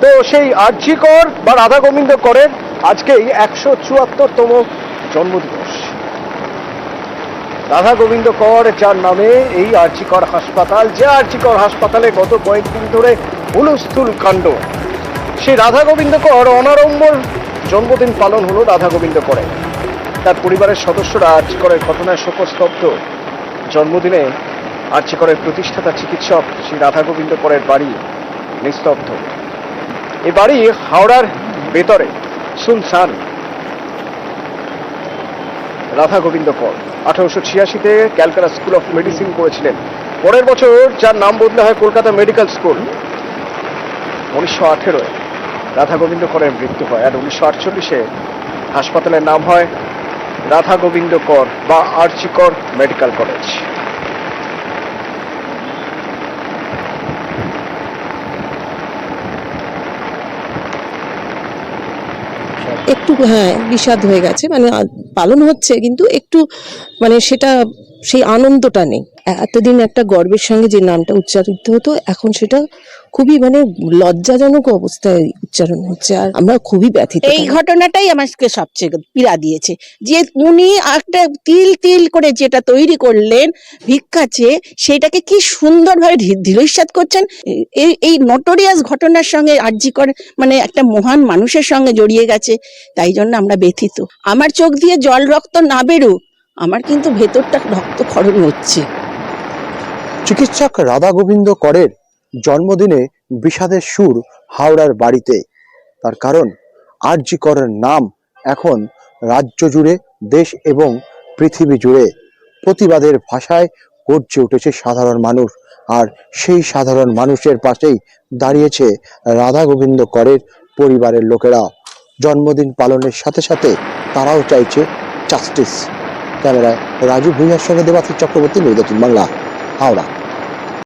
তো সেই আরজি কর বা রাধা গোবিন্দ করের আজকেই 174তম জন্মদিবস। রাধা গোবিন্দ কর যার নামে এই আরজি কর হাসপাতাল, যে আরজি কর হাসপাতালে গত কয়েকদিন ধরে হুলস্থুল কাণ্ড, সেই রাধা গোবিন্দ কর অনাড়ম্বর জন্মদিন পালন হলো রাধা গোবিন্দ করে। তার পরিবারের সদস্যরা আরজি করের ঘটনায় শোকস্তব্ধ। জন্মদিনে আরজি করের প্রতিষ্ঠাতা চিকিৎসক শ্রী রাধা গোবিন্দ করের বাড়ি নিস্তব্ধ। এই বাড়ি হাওড়ার ভেতরে সুনসান। রাধা গোবিন্দ কর 1886-তে ক্যালকাটা স্কুল অফ মেডিসিন করেছিলেন। পরের বছর যার নাম বদলে হয় কলকাতা মেডিকেল স্কুল। 1918-এ রাধা গোবিন্দ করের মৃত্যু হয়, আর 1948-এ হাসপাতালের নাম হয় রাধা গোবিন্দ কর বা আরজি কর মেডিকেল কলেজ। একটু বিষাদ হয়ে গেছে, মানে পালন হচ্ছে কিন্তু একটু মানে সেটা সেই আনন্দটা নেই। এতদিন একটা গর্বের সঙ্গে যে নামটা উচ্চারিত হতো, এখন সেটা খুবই মানে লজ্জাজনক অবস্থায় উচ্চারণ হচ্ছে, আর আমরা খুবই ব্যথিত। এই ঘটনাটাই আমাকে সবচেয়ে পীড়া দিয়েছে, যে উনি একটা তিল তিল করে যেটা তৈরি করলেন ভিক্ষা চেয়ে, সেটাকে কি সুন্দরভাবে ধীরস্বাদ করছেন। এই নটোরিয়াস ঘটনার সঙ্গে আরজি কর মানে একটা মহান মানুষের সঙ্গে জড়িয়ে গেছে, তাই জন্য আমরা ব্যথিত। আমার চোখ দিয়ে জল রক্ত না বেরুক, আমার কিন্তু ভেতরটা রক্তক্ষরণ হচ্ছে। চিকিৎসক রাধা গোবিন্দ করের জন্মদিনে বিষাদের সুর হাওড়ার বাড়িতে। তার কারণ আরজি করের নাম এখন রাজ্য জুড়ে, দেশ এবং পৃথিবী জুড়ে প্রতিবাদের ভাষায় গর্জে উঠেছে সাধারণ মানুষ। আর সেই সাধারণ মানুষের পাশেই দাঁড়িয়েছে রাধা গোবিন্দ করের পরিবারের লোকেরা। জন্মদিন পালনের সাথে সাথে তারাও চাইছে জাস্টিস। ক্যামেরায় রাজু ভূঁইয়ার সঙ্গে দেবাশিস চক্রবর্তী, নিউজ 18 বাংলা, হাওড়া।